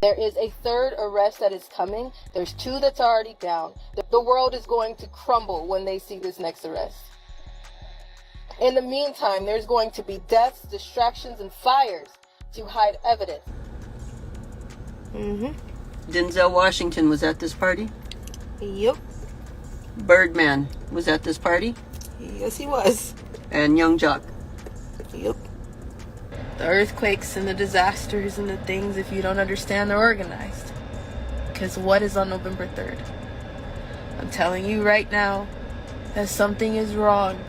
There is a third arrest that is coming. There's 2 that's already down. The world is going to crumble when they see this next arrest. In the meantime, there's going to be deaths, distractions, and fires to hide evidence. Denzel Washington was at this party? Yep. Birdman was at this party? Yes, he was. And Young Jock? Yep. The earthquakes and the disasters and the things, if you don't understand, they're organized. Because what is on November 3rd? I'm telling you right now that something is wrong.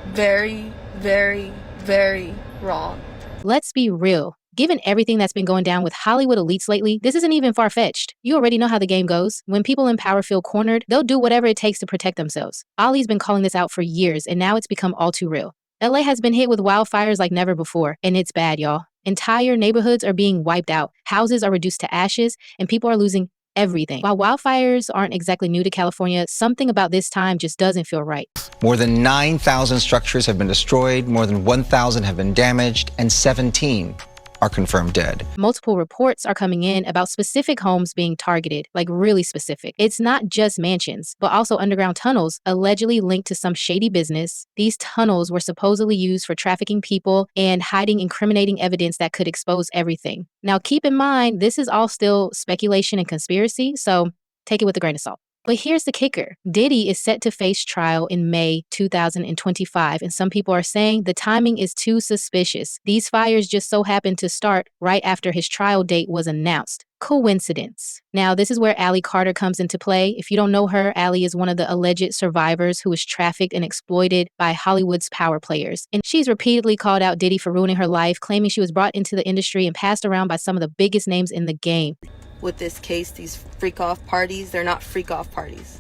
Very, very, very wrong. Let's be real. Given everything that's been going down with Hollywood elites lately, this isn't even far-fetched. You already know how the game goes. When people in power feel cornered, they'll do whatever it takes to protect themselves. Ali's been calling this out for years, and now it's become all too real. LA has been hit with wildfires like never before, and it's bad, y'all. Entire neighborhoods are being wiped out, houses are reduced to ashes, and people are losing everything. While wildfires aren't exactly new to California, something about this time just doesn't feel right. More than 9,000 structures have been destroyed, more than 1,000 have been damaged, and 17 are confirmed dead. Multiple reports are coming in about specific homes being targeted, like really specific. It's not just mansions, but also underground tunnels allegedly linked to some shady business. These tunnels were supposedly used for trafficking people and hiding incriminating evidence that could expose everything. Now, keep in mind, this is all still speculation and conspiracy, so take it with a grain of salt. But here's the kicker. Diddy is set to face trial in May 2025, and some people are saying the timing is too suspicious. These fires just so happened to start right after his trial date was announced. Coincidence. Now, this is where Ally Carter comes into play. If you don't know her, Ally is one of the alleged survivors who was trafficked and exploited by Hollywood's power players. And she's repeatedly called out Diddy for ruining her life, claiming she was brought into the industry and passed around by some of the biggest names in the game. With this case, these freak-off parties, they're not freak-off parties.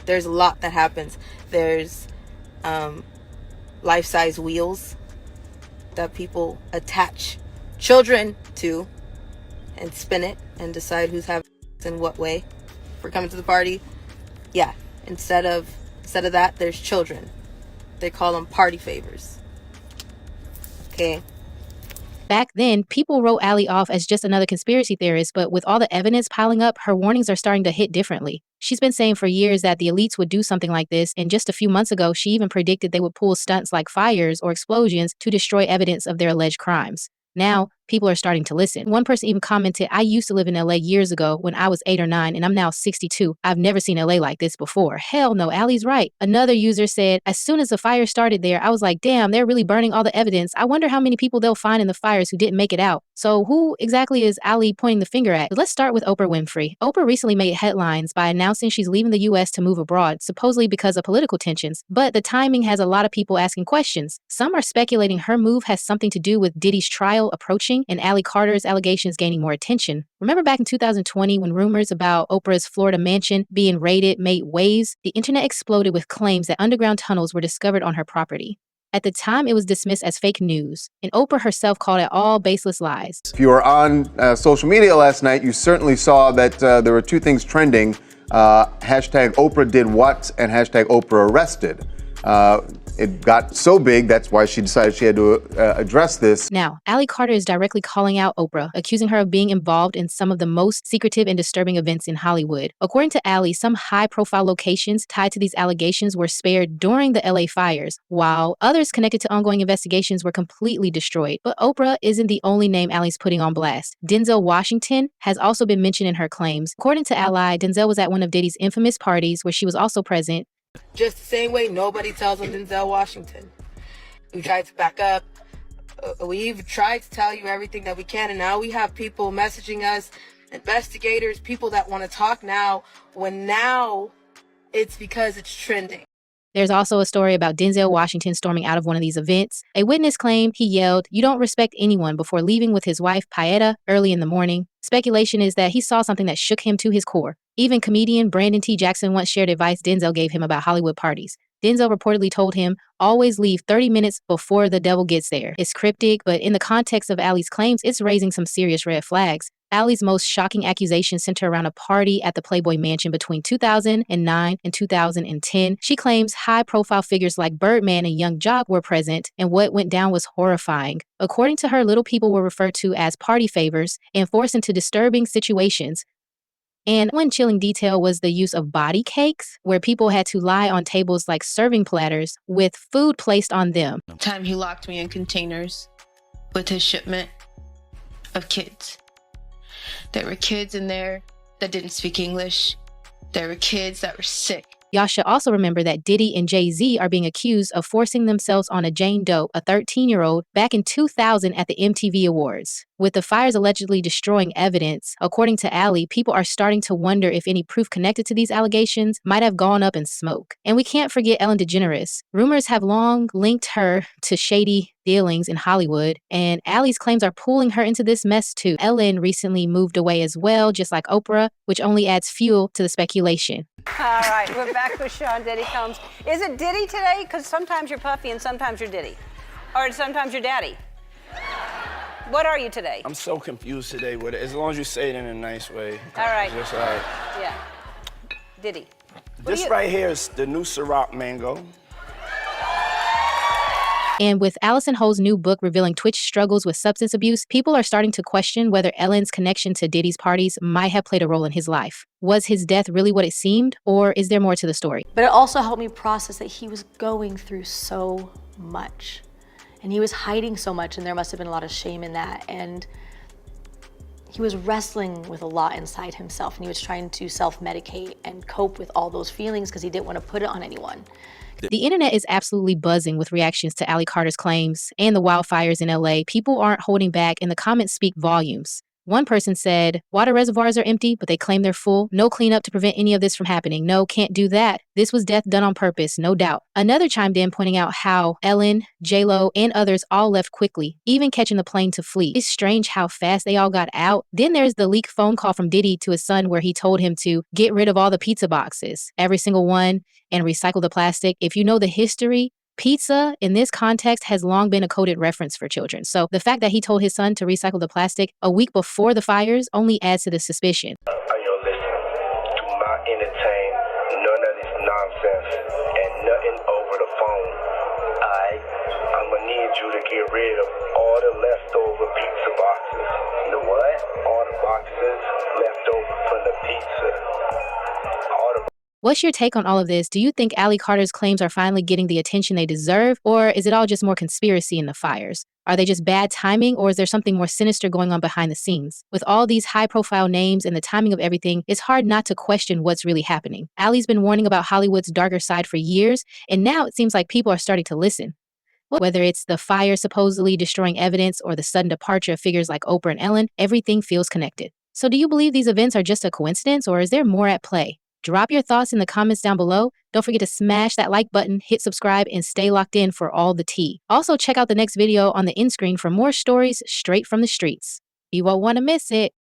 There's a lot that happens. There's life-size wheels that people attach children to and spin it and decide who's having in what way for coming to the party. Yeah, instead of that, there's children. They call them party favors. Okay. Back then, people wrote Ally off as just another conspiracy theorist, but with all the evidence piling up, her warnings are starting to hit differently. She's been saying for years that the elites would do something like this, and just a few months ago, she even predicted they would pull stunts like fires or explosions to destroy evidence of their alleged crimes. Now, people are starting to listen. One person even commented, I used to live in LA years ago when I was 8 or 9, and I'm now 62. I've never seen LA like this before. Hell no, Ally's right. Another user said, as soon as the fire started there, I was like, damn, they're really burning all the evidence. I wonder how many people they'll find in the fires who didn't make it out. So who exactly is Ally pointing the finger at? Let's start with Oprah Winfrey. Oprah recently made headlines by announcing she's leaving the US to move abroad, supposedly because of political tensions. But the timing has a lot of people asking questions. Some are speculating her move has something to do with Diddy's trial approaching and Ally Carter's allegations gaining more attention. Remember back in 2020 when rumors about Oprah's Florida mansion being raided made waves? The internet exploded with claims that underground tunnels were discovered on her property. At the time, it was dismissed as fake news, and Oprah herself called it all baseless lies. If you were on social media last night, you certainly saw that there were 2 things trending. Hashtag Oprah did what and hashtag Oprah arrested. It got so big, that's why she decided she had to address this. Now, Ally Carter is directly calling out Oprah, accusing her of being involved in some of the most secretive and disturbing events in Hollywood. According to Ally, some high-profile locations tied to these allegations were spared during the LA fires, while others connected to ongoing investigations were completely destroyed. But Oprah isn't the only name Ally's putting on blast. Denzel Washington has also been mentioned in her claims. According to Ally, Denzel was at one of Diddy's infamous parties where she was also present. Just the same way nobody tells on Denzel Washington. We tried to back up. We've tried to tell you everything that we can, and now we have people messaging us, investigators, people that want to talk now, when now it's because it's trending. There's also a story about Denzel Washington storming out of one of these events. A witness claimed he yelled, "You don't respect anyone," before leaving with his wife, Paeta, early in the morning. Speculation is that he saw something that shook him to his core. Even comedian Brandon T. Jackson once shared advice Denzel gave him about Hollywood parties. Denzel reportedly told him, always leave 30 minutes before the devil gets there. It's cryptic, but in the context of Ally's claims, it's raising some serious red flags. Allie's most shocking accusations center around a party at the Playboy Mansion between 2009 and 2010. She claims high-profile figures like Birdman and Young Jock were present, and what went down was horrifying. According to her, little people were referred to as party favors and forced into disturbing situations. And one chilling detail was the use of body cakes, where people had to lie on tables like serving platters with food placed on them. Time he locked me in containers with his shipment of kids. There were kids in there that didn't speak English. There were kids that were sick. Y'all should also remember that Diddy and Jay-Z are being accused of forcing themselves on a Jane Doe, a 13-year-old, back in 2000 at the MTV Awards. With the fires allegedly destroying evidence, according to Allie, people are starting to wonder if any proof connected to these allegations might have gone up in smoke. And we can't forget Ellen DeGeneres. Rumors have long linked her to shady dealings in Hollywood, and Allie's claims are pulling her into this mess too. Ellen recently moved away as well, just like Oprah, which only adds fuel to the speculation. All right, we're back with Sean Diddy Combs. Is it Diddy today? Because sometimes you're Puffy and sometimes you're Diddy. Or sometimes you're Daddy. What are you today? I'm so confused today with it. As long as you say it in a nice way. All right. Just like, Yeah. Diddy. this right here is the new Ciroc mango. And with Allison Ho's new book revealing Twitch struggles with substance abuse, people are starting to question whether Ellen's connection to Diddy's parties might have played a role in his life. Was his death really what it seemed, or is there more to the story? But it also helped me process that he was going through so much. And he was hiding so much, and there must have been a lot of shame in that. And he was wrestling with a lot inside himself, and he was trying to self-medicate and cope with all those feelings because he didn't want to put it on anyone. The internet is absolutely buzzing with reactions to Allie Carter's claims and the wildfires in LA. People aren't holding back, and the comments speak volumes. One person said, water reservoirs are empty, but they claim they're full. No cleanup to prevent any of this from happening. No, can't do that. This was death done on purpose, no doubt. Another chimed in, pointing out how Ellen, J-Lo, and others all left quickly, even catching the plane to flee. It's strange how fast they all got out. Then there's the leaked phone call from Diddy to his son where he told him to get rid of all the pizza boxes, every single one, and recycle the plastic. If you know the history, pizza in this context has long been a coded reference for children. So the fact that he told his son to recycle the plastic a week before the fires only adds to the suspicion. Listen, do not entertain none of this nonsense and nothing over the phone. I'm gonna need you to get rid of all the leftover pizza boxes. The what? All the boxes left over from the pizza. What's your take on all of this? Do you think Allie Carter's claims are finally getting the attention they deserve, or is it all just more conspiracy in the fires? Are they just bad timing, or is there something more sinister going on behind the scenes? With all these high-profile names and the timing of everything, it's hard not to question what's really happening. Allie's been warning about Hollywood's darker side for years, and now it seems like people are starting to listen. Whether it's the fire supposedly destroying evidence or the sudden departure of figures like Oprah and Ellen, everything feels connected. So do you believe these events are just a coincidence, or is there more at play? Drop your thoughts in the comments down below. Don't forget to smash that like button, hit subscribe, and stay locked in for all the tea. Also, check out the next video on the end screen for more stories straight from the streets. You won't want to miss it.